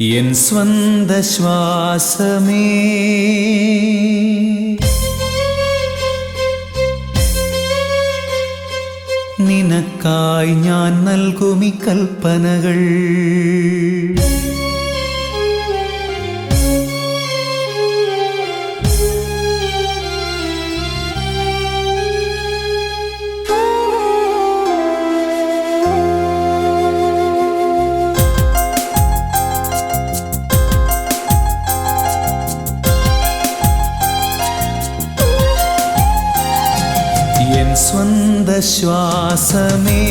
N സ്വന്ത ശ്വാസമേ നിനക്കായി ഞാൻ നൽകുമി കൽപ്പനകൾ. എൻ സ്വന്ത ശ്വാസമേ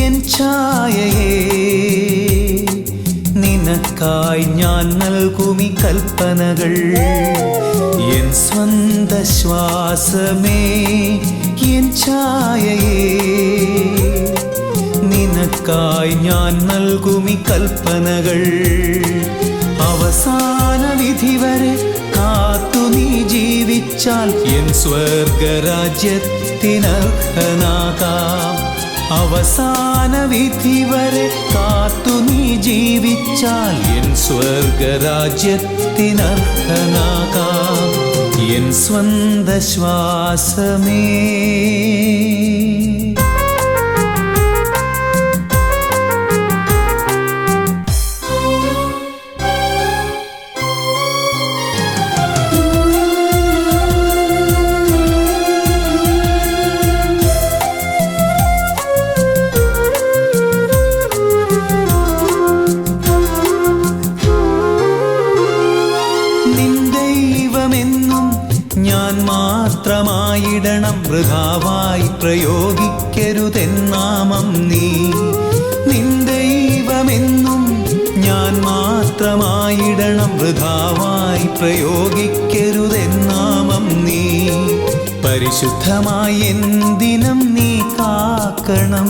എൻ ഛായയേ നിനക്കായി ഞാൻ നൽകുമി കൽപ്പനകൾ. എൻ സ്വന്ത ശ്വാസമേ എൻ ഛായയേ നിനക്കായി ഞാൻ നൽകുമി കൽപ്പനകൾ. അവസാന വിധി വരെ കാത്തു നീ ജീവിച്ചാൽ എൻ സ്വർഗരാജ്യത്തിനർഹനാകാം. അവസാന വിധി വരെ കാത്തു നീ ജീവിച്ചാൽ എൻ സ്വർഗരാജ്യത്തിനർഹനാകാം. എൻ സ്വന്ത ശ്വാസമേ ഞാൻ മാത്രമായിടണം, വൃഥാവായി പ്രയോഗിക്കരുതെന്നാമം നീ. നിൻ ദൈവമെന്നും ഞാൻ മാത്രമായിടണം, വൃഥാവായി പ്രയോഗിക്കരുതെന്നാമം നീ. പരിശുദ്ധമായി എന്തിനം നീ കാക്കണം,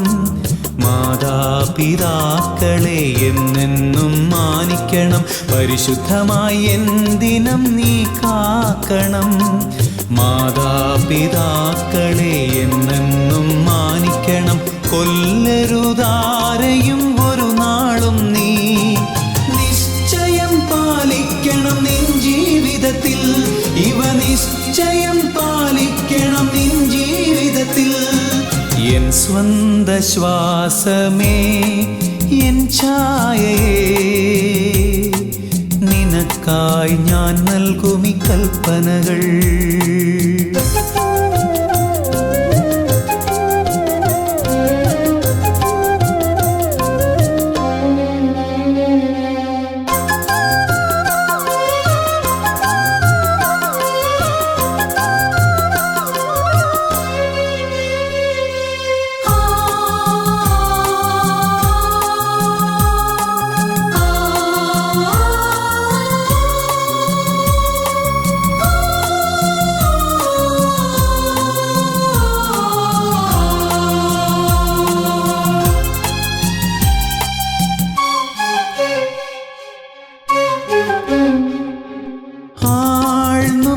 മാതാപിതാക്കളെ എന്നെന്നും മാനിക്കണം. പരിശുദ്ധമായി എന്തിനം നീ കാക്കണം, മാതാപിതാക്കളെ എന്നെന്നും മാനിക്കണം. കൊല്ലരുതാരെയും ഒരു നാളും നീ നിശ്ചയം പാലിക്കണം നിൻ ജീവിതത്തിൽ. ഇവ നിശ്ചയം പാലിക്കണം നിൻ ജീവിതത്തിൽ. എൻ സ്വന്ത ശ്വാസമേ എൻ ഛായയേ നിനക്കായി ഞാൻ നൽകുമി കൽപ്പനകൾ.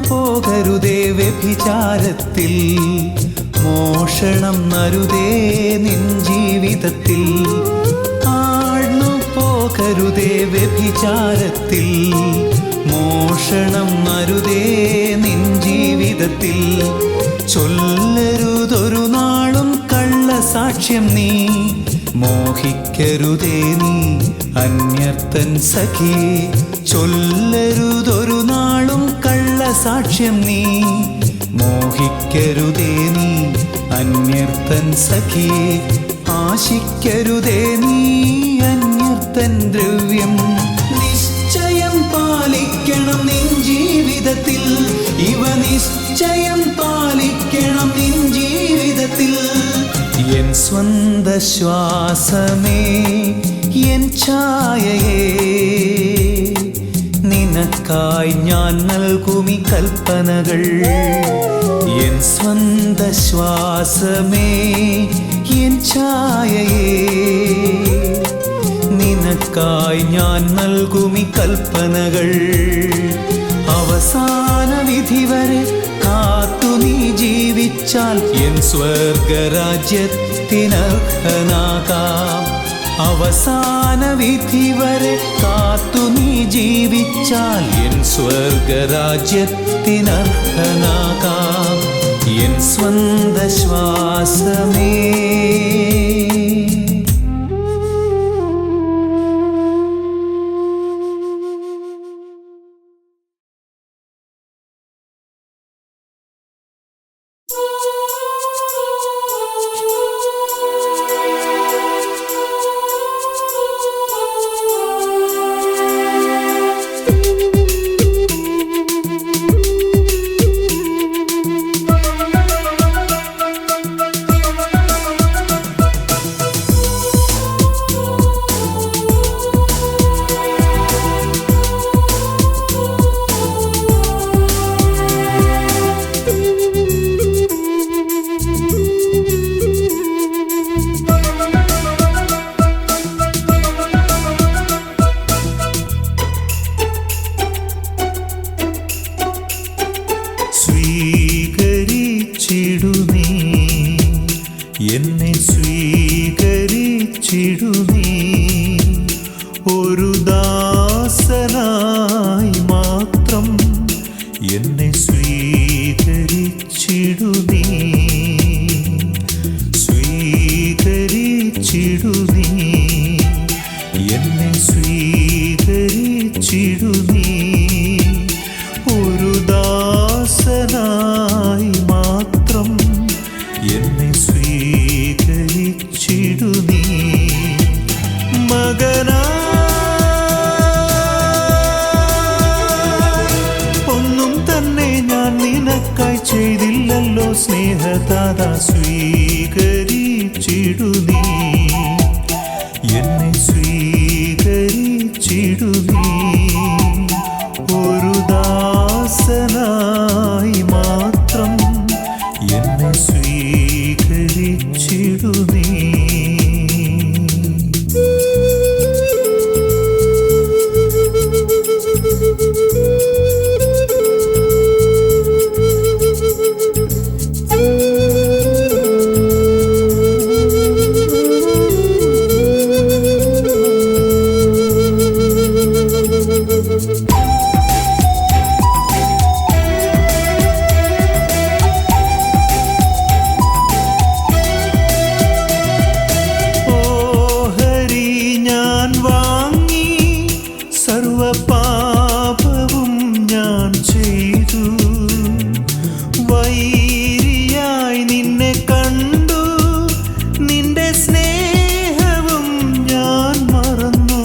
പോകരുതേ വ്യഭിചാരത്തിൽ, മോഷണം നരുതേ നിൻ ജീവിതത്തിൽ. ആഴ്ന്നു പോകരുതേ വ്യഭിചാരത്തിൽ, മോഷണം നരുതേ നിൻ ജീവിതത്തിൽ. ചൊല്ലരുതൊരു നാളും കള്ളസാക്ഷ്യം നീ, മോഹിക്കരുതേ നീ അന്യർത്തൻ സഖി. ചൊല്ലരുതൊരു നാളും കള്ളസാക്ഷ്യം നീ, മോഹിക്കരുതേ നീ അന്യർത്തൻ സഖി. ആശിക്കരുതേ നീ അന്യർത്തൻ ദ്രവ്യം. നിശ്ചയം പാലിക്കണം നിൻ ജീവിതത്തിൽ. ഇവ നിശ്ചയം പാലിക്കണം നിൻ ജീവിതത്തിൽ. എൻ സ്വന്ത ശ്വാസമേ എൻ ഛായയേ നിനക്കായി ഞാൻ നൽകുമി കൽപ്പനകൾ. എൻ സ്വന്ത ശ്വാസമേ എൻ ഛായയേ നിനക്കായി ഞാൻ നൽകുമി കൽപ്പനകൾ. അവസാന വിധി വരെ കാത്തു നീ ജീവിച്ചാൽ എൻ സ്വർഗരാജ്യത്തിനർഹനാകാം. അവസാന വിധി വരെ കാത്തു ജീവിച്ചാൽ എൻ സ്വർഗരാജ്യത്തിനർഹനാകാം എൻ സ്വന്ത ശ്വാസമേ. സ്വീകരിച്ചിടുമേ എന്നെ സ്വീകരിച്ചിടുമേ ഒരു ദാസനായി മാത്രം എന്നെ സ്വീകരിച്ചിടുമേ സ്വീകരിച്ചിടുമേ എന്നെ സ്വീകരിച്ചിടുമേ ഒരു ദാസനായി മാത്രം എന്നെ സ്വീകരിച്ചിടുമേ മകനായി ഒന്നും തന്നെ ഞാൻ നിനക്കായി ചെയ്തില്ലല്ലോ സ്നേഹദാതാ സ്വീകരിച്ചിടുമേ എന്നെ സ്വീകരിച്ചിടുമേ ഒരു ദാസനായി മാത്രം എന്നെ സ്വീകരിച്ചിടുമേ. സർവപാപവും ഞാൻ ചെയ്തു വൈരിയായി നിന്നെ കണ്ടു നിന്റെ സ്നേഹവും ഞാൻ മറന്നു.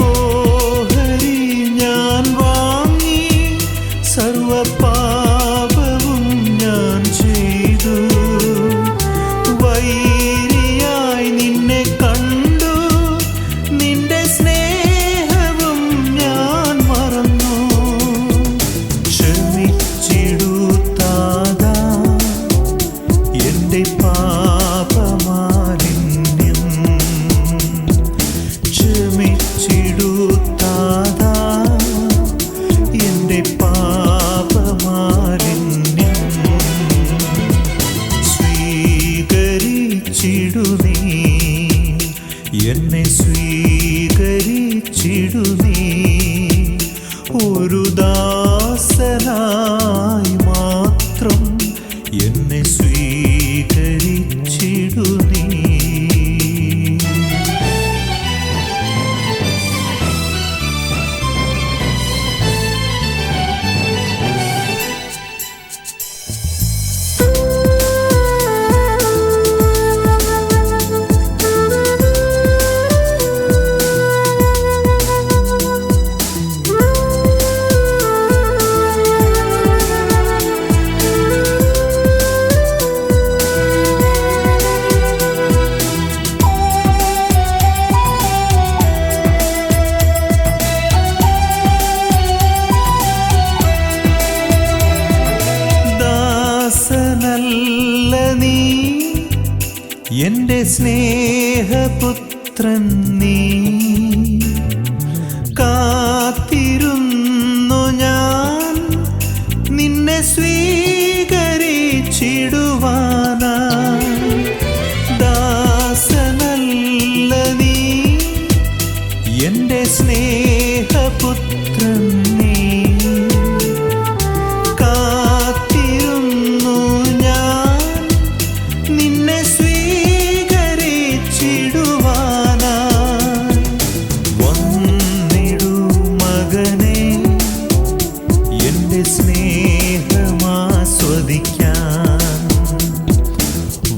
ഓഹരി ഞാൻ വാങ്ങി സർവപാപവും ഞാൻ ചെയ്തു വൈരിയായി നിന്നെ കണ്ടു നിന്റെ സ്നേഹവും ഞാൻ മറന്നു. ക്ഷമിച്ചിടുത്താതാ എൻ്റെ പാപമാലിന്യം ക്ഷമിച്ചിടുത്താതാ എൻ്റെ പാപമാലിന്യം സ്വീകരിച്ചിടുമേ എന്നെ സ്വീകരിച്ചിടുമേ ഒരു ദാസനായി മാത്രം എന്നെ സ്വീകരിച്ചിടുമേ. നീ എൻ്റെ സ്നേഹപുത്രൻ നീ കാത്തിരുന്നു ഞാൻ നിന്നെ സ്വീകരിച്ചിടുവാനായി. ദാസനല്ല നീ എൻ്റെ സ്നേഹപുത്രൻ നീ. കാത്തിരുന്നു ഞാൻ നിന്നെ സ്വീകരിച്ചിടുവാനായി. വന്നിടൂ മകനെ എൻ്റെ സ്നേഹമാസ്വദിക്കാൻ.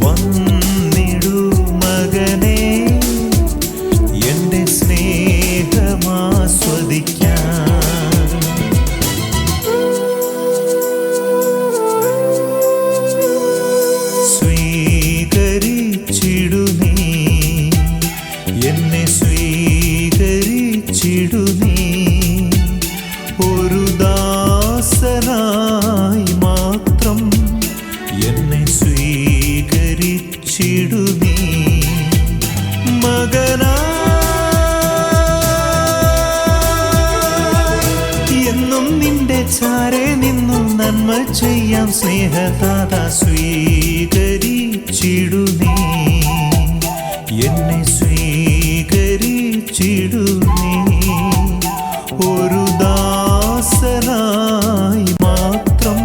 വന്നിടൂ മകനെ എൻ്റെ സ്നേഹമാസ്വദിക്കാൻ. സ്വീകരിച്ചിടു നീ എന്നെ, സ്വീകരിച്ചിടു നീ. ഒരു ദാസനായി മാത്രം എന്നെ സ്വീകരിച്ചിടു നീ. മകനായി എന്നും നിന്റെ ചാരെ നിന്നും നന്മ ചെയ്യാം സ്നേഹദാത. സ്വീകരിച്ചിടു നീ എന്നെ, സ്വീകരിച്ചിടു നീ. ഒരു ദാസനായി മാത്രം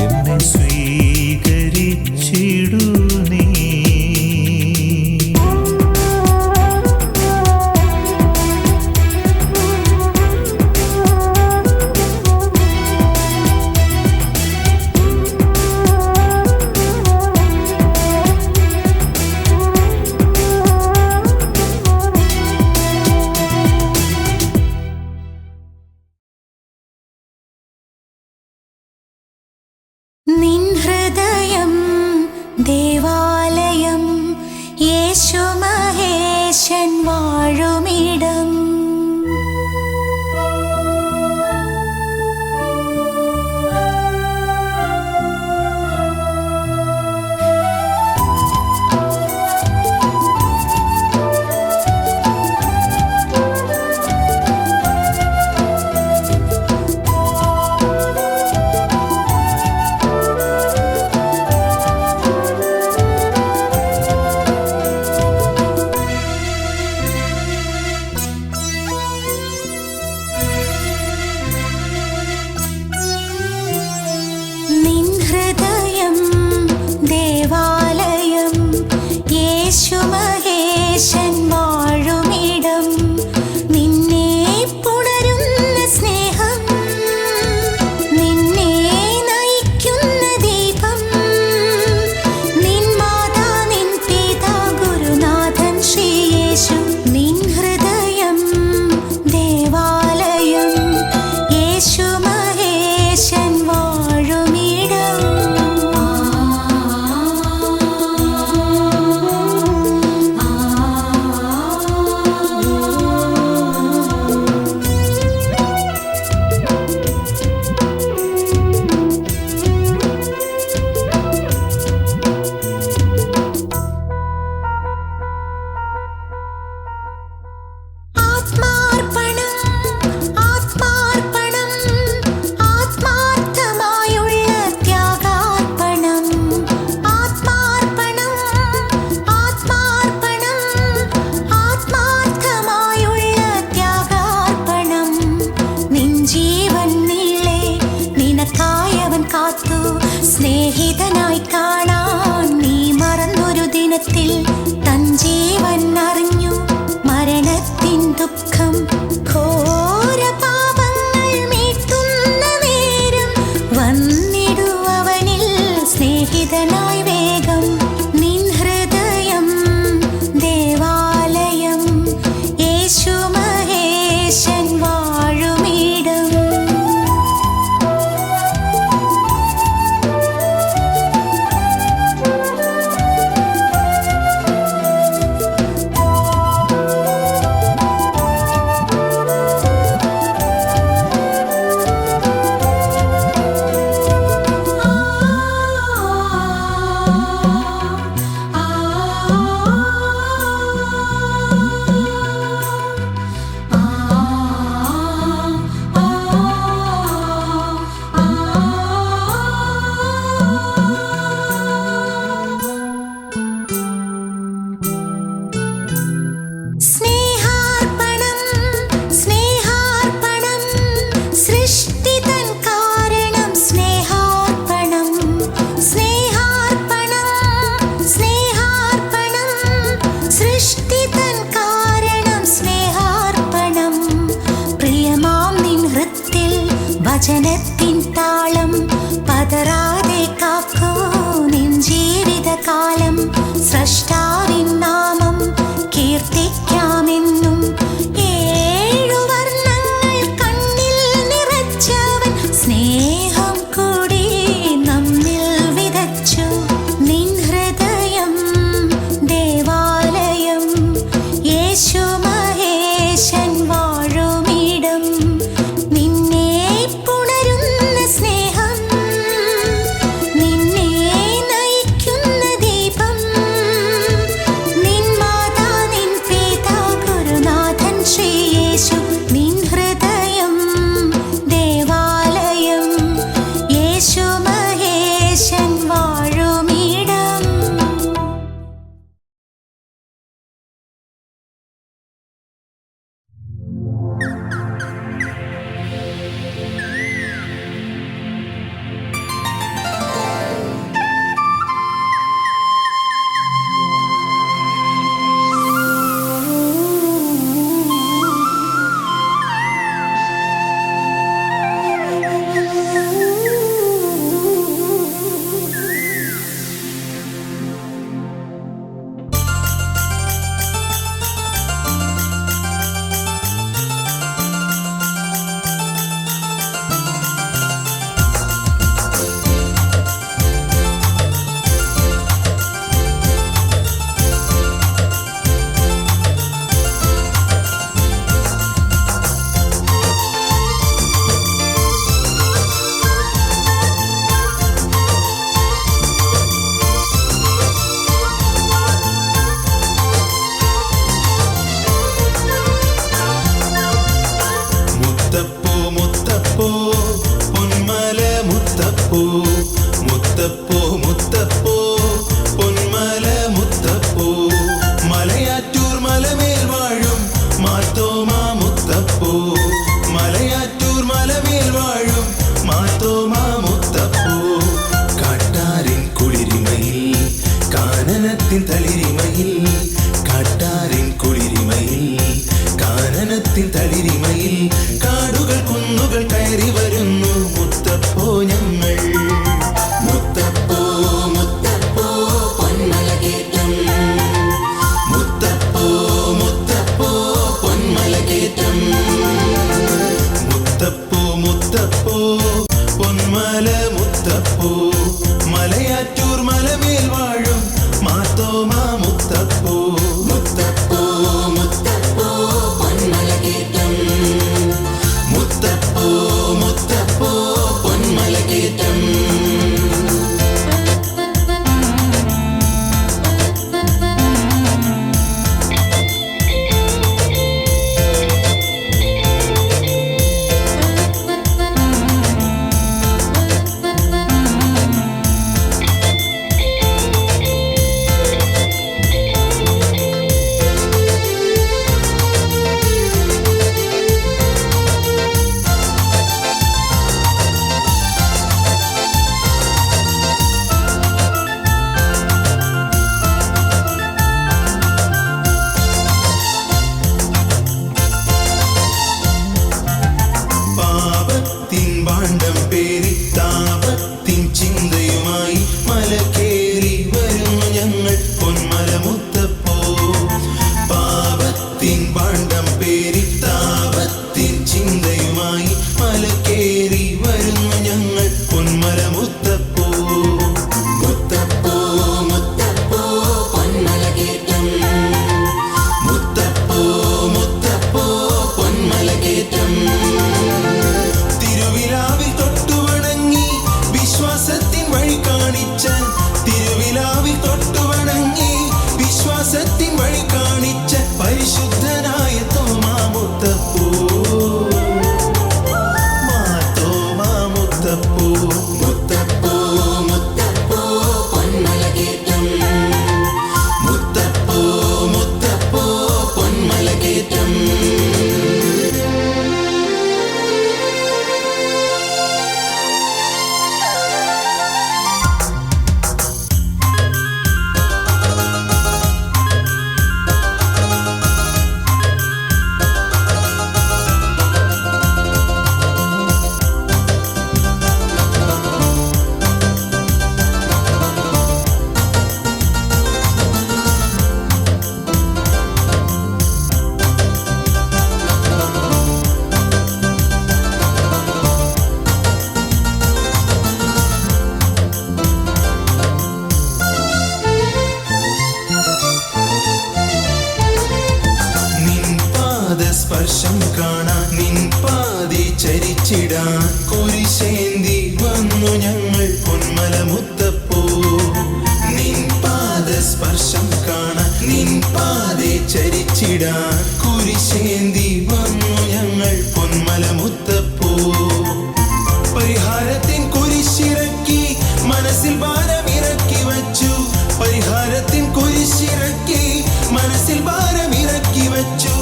എന്നെ സ്വീകരിച്ചിടു നീ. നിൻ ഹൃദയം ദേവാലയം, യേശു മഹേശൻ വാഴുമിടം. നിൻ ഹൃദയം ദേവാലയം, യേശു മഹേശൻ വാഴുമിടം. നിന്നെ പുണരുന്ന സ്നേഹം, നിന്നെ നയിക്കുന്ന ദീപം. നിൻ മാതാ, നിൻ പിതാ, ഗുരുനാഥൻ ശ്രീയേശു. നിൻ ഹൃദയം ദേവാലയം, യേശു മഹേശൻ വാഴുമിടം. ആത്മാർപ്പണം, ആത്മാർപ്പണം, ആത്മാർത്ഥമായുള്ള ത്യാഗാർപ്പണം. ആത്മാർപ്പണം, ആത്മാർപ്പണം, ആത്മാർത്ഥമായുള്ള ത്യാഗാർപ്പണം. നിൻ ജീവൻ നീളെ നിനക്കായവൻ കാത്തു. സ്നേഹിതനായി കാണാൻ നീ മറന്നൊരു ദിനത്തിൽ തൻ ജീവൻ അറിഞ്ഞു. മരണത്തിൻ ദുഃഖം, ഘോര പാപങ്ങൾ മീട്ടുന്ന നേരം വന്നിടുവനിൽ സ്നേഹിതനായി വേഗം. നിൻ ഹൃദയം ദേവാലയം, യേശു മഹേശൻ വാഴുമിടം. വചനത്തിൻ താളം പതറാതെ കാക്കൂ നിൻ ജീവിതകാലം. സ്രഷ്ടാവിൻ നാമം കീർത്തിക്കാമെന്നും. ഏഴു വർണ്ണങ്ങൾ കണ്ണിൽ നിറച്ചവൻ സ്നേഹം കൂടി നമ്മിൽ വിതച്ചു. നിൻ ഹൃദയം ദേവാലയം, യേശു മഹേശൻ വാഴുമിടം. നിന്നെ പുണരുന്ന സ്നേഹം, നിന്നെ നയിക്കുന്ന ദീപം. നിൻ മാതാ നിൻ പിതാ ഗുരുനാഥൻ ശ്രീ യേശു. നിൻ ഹൃദയം ദേവാലയം, യേശു മഹേശൻ വാഴുമിടം. മുത്തപ്പൂ മുത്തപ്പൂ പൊന്മല മുത്തപ്പൂ, മുത്തപ്പൂ മുത്തപ്പൂ പൊന്മല മുത്തപ്പൂ. മലയാറ്റൂർ മലമേൽ വാഴും മാത്തോമാ മുത്തപ്പൂ, മലയാറ്റൂർ മലമേൽ വാഴും മാത്തോമാ മുത്തപ്പൂ. കാട്ടാറിൻ കുളിരിമയിൽ കാനനത്തിൻ തളിരിമയിൽ, കാട്ടാറിൻ കുളിരിമയിൽ കാനനത്തിൻ തളിരിമയിൽ. കാടുകൾ കുന്നുകൾ കയറി വരുന്നു മുത്തപ്പോ ഞങ്ങൾ. മുത്തപ്പോ മുത്തപ്പോ പൊന്മലകേറ്റം, മുത്തപ്പോ മുത്തപ്പോ പൊന്മലകേറ്റം. മുത്തപ്പോ മുത്തപ്പോ പൊന്മല മുത്തപ്പൂ, മലയാറ്റൂർ മലമേൽ വാഴും മാത്തോമാ മുത്തപ്പൂ. മുത്തപ്പോ മുത്തപ്പോ പൊന്മലകേറ്റം, മുത്തപ്പോ കാണാൻ നിൻ പാതി ചരിച്ചിടാൻ കുരിശേന്തി വന്നു ഞങ്ങൾ പൊന്മല മുത്തപ്പോ. നിൻ പാദസ്പർശം കാണാൻ നിൻ പാതി ചരിച്ചിടാൻ കുരിശേന്തി വന്നു ഞങ്ങൾ പൊന്മല മുത്തപ്പോ. പരിഹാരത്തിൻ കുരിശിറക്കി മനസ്സിൽ ഭാരമിറക്കി വച്ചു. പരിഹാരത്തിൻ കുരിശിറക്കി മനസ്സിൽ ഭാരമിറക്കി വച്ചു.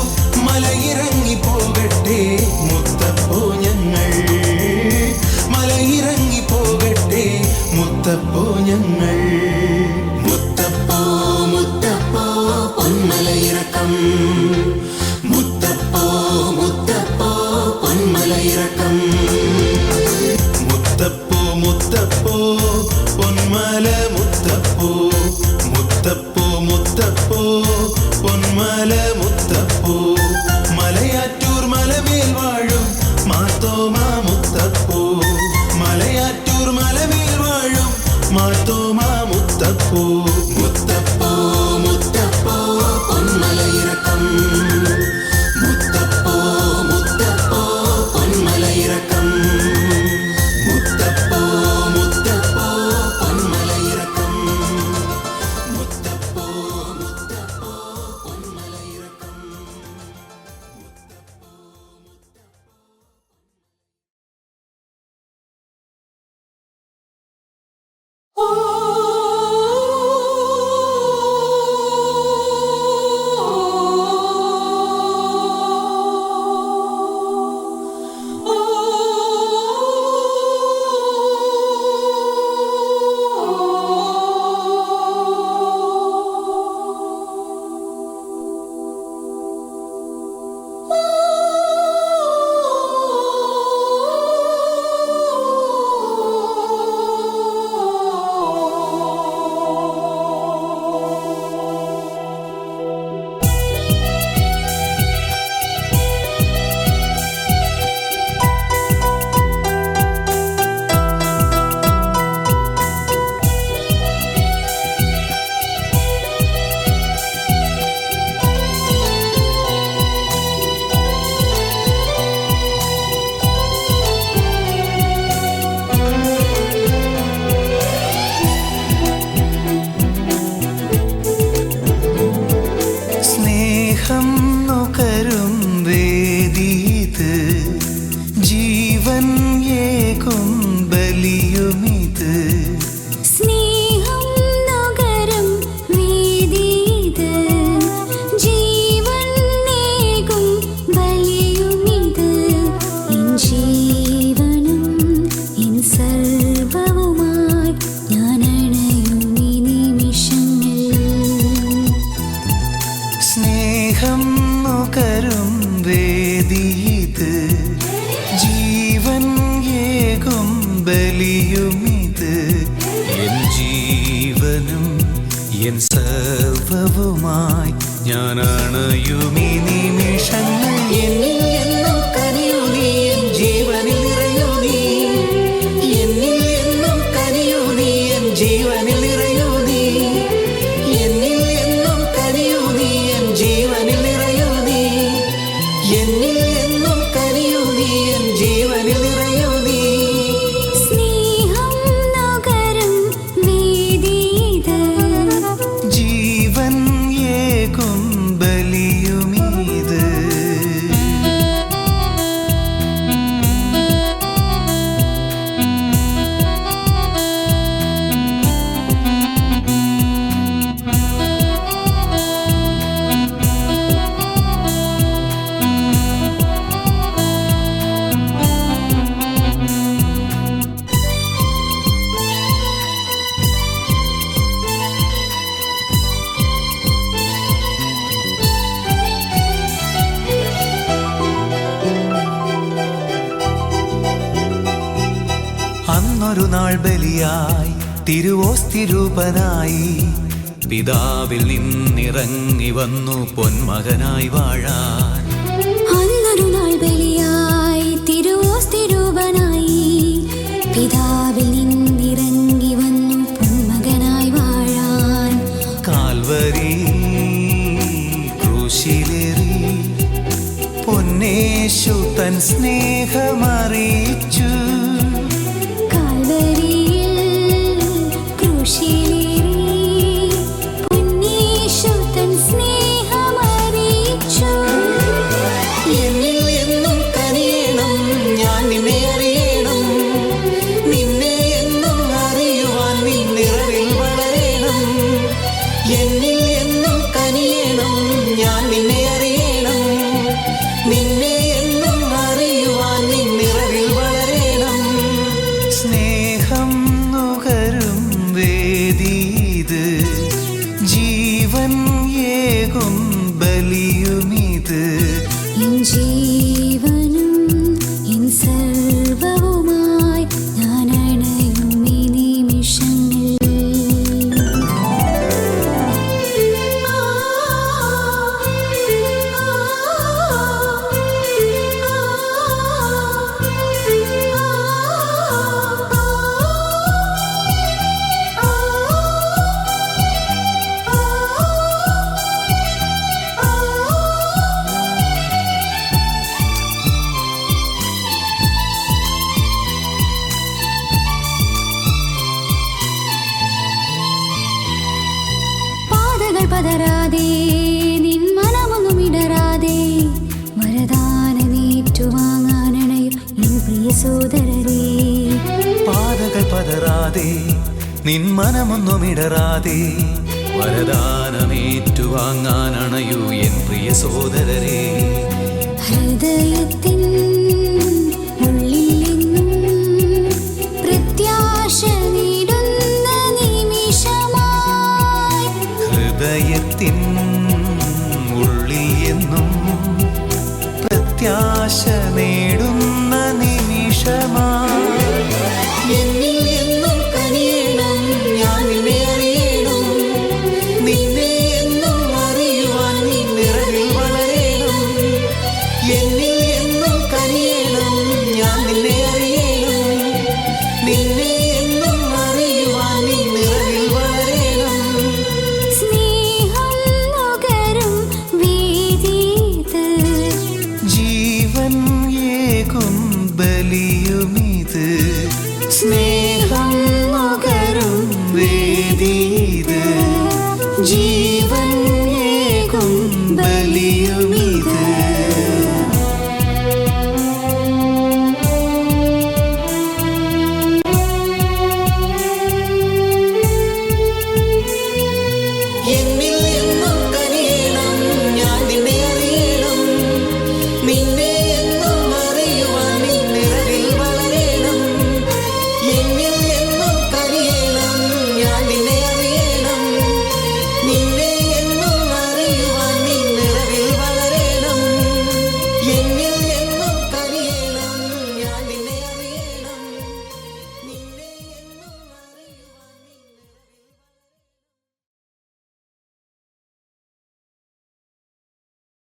മലയിറങ്ങി പോകട്ടെ മുത്തപ്പോ ഞങ്ങൾ, മലയിറങ്ങി പോകട്ടെ മുത്തപ്പോ ഞങ്ങൾ. മുത്തപ്പോ മുത്തപ്പോ പൊന്മലയിറക്കം, മുത്തപ്പോ മുത്തപ്പോ പൊന്മലയിറക്കം. മുത്തപ്പോ മുത്തപ്പോ പൊന്മല മുത്തപ്പോ, മുത്തപ്പോ മുത്തപ്പോ പൊന്മല മുത്തപ്പോ. മലയാറ്റൂർ മലമേൽ വാഴും മാർത്തോമാ മുത്തപ്പോ, മലയാറ്റൂർ മലമേൽ വാഴും മാർത്തോമാ മുത്തപ്പോ. മുത്തപ്പോ മുത്തപ്പോ പൊന്മലയിറക്കം, മുത്തപ്പോ മുത്തപ്പോ പൊന്മലയിറക്കം. മുത്തപ്പോ മുത്തപ്പോ പൊന്മലയിറക്കം, മുത്തപ്പോ മുത്തപ്പോ പൊന്മലയിറക്കം. സർവവുമായി ഞാനണയുമീ നിമിഷങ്ങൾ. എന്നിൽ എന്നും കനിയൂ നീ, എൻ ജീവനിൽ നിറയൂ നീ. എന്നിൽ എന്നും കനിയൂ നീ, എൻ ജീവനിൽ നിറയൂ നീ. എന്നിൽ എന്നും കനിയൂ നീ, എൻ ജീവനിൽ നിറയൂ നീ. എന്നിൽ എന്നും കനിയൂ നീ, എൻ ജീവനിൽ നിറയൂ നീ. അന്നൊരു നാൾ ബലിയായി തിരുവോസ്തിരൂപനായി പിതാവിൽ നിന്നിറങ്ങി വന്നു പൊന്മകനായി വാഴാൻ. അന്നൊരു നാൾ ബലിയായി തിരുവോസ്തിരൂപനായി പിതാവിൽ നിന്നിറങ്ങി വന്നു പൊന്മകനായി വാഴാൻ. കാൽവരി ക്രൂശിലേറി പൊന്നേ യേശു തൻ സ്നേഹമറിയിച്ചു. കാൽവരിയിൽ ക്രൂശിലേറി പൊന്നേശു തൻ സ്നേഹമറിയിച്ചു. എന്നിൽ എന്നും കനിയണം, ഞാൻ നിന്നെ അറിയണം. നിന്നെ എന്നും അറിയുവാൻ നിൻ നിറവിൽ വളരണം. എന്നിൽ എന്നും കനിയണം, ഞാൻ നിന്നെ അറിയണം. നിന്നെ എന്നും അറിയുവാൻ നിൻ നിറവിൽ വളരണം. സ്നേഹം നുകരും വേദീത്, ജീവൻ ഏകും ബലിയുമിത്. എൻ ജീവനും എൻ സർവവുമായി ഞാൻ അണയും ഈ നിമിഷങ്ങൾ. പാതകൾ പതരാതെ നിൻ മനമൊന്നും ഇടരാതെ വരദാനമേറ്റുവാങ്ങാനണയും എൻ പ്രിയ സോദരരേ. പാതകൾ പതറാതെ നിൻ മനമൊന്നും ഇടറാതെ വരദാനമേറ്റുവാങ്ങാനണയൂ എൻ പ്രിയ സോദരരേ. ഹൃദയത്തിൻ ഉള്ളിലെങ്ങും പ്രത്യാശ നേടുന്ന നിമിഷമായി. ഹൃദയത്തിൻ ഉള്ളിൽ എന്നും പ്രത്യാശ നേടുന്ന നിമിഷമായി. എന്നിൽ എന്നും കനിയണം, ഞാൻ നിന്നെ അറിയണം. നിന്നെ എന്നും അറിയുവാൻ നിൻ നിറവിൽ വളരണം. എന്നിൽ എന്നും കനിയണം, ഞാൻ നിന്നെ അറിയണം. നിന്നെ എന്നും അറിയുവാൻ നിൻ നിറവിൽ വളരണം. സ്നേഹം നുകരും വേദീത്, ജീവൻ ഏകും ബലിയുമിത്. സ്നേഹം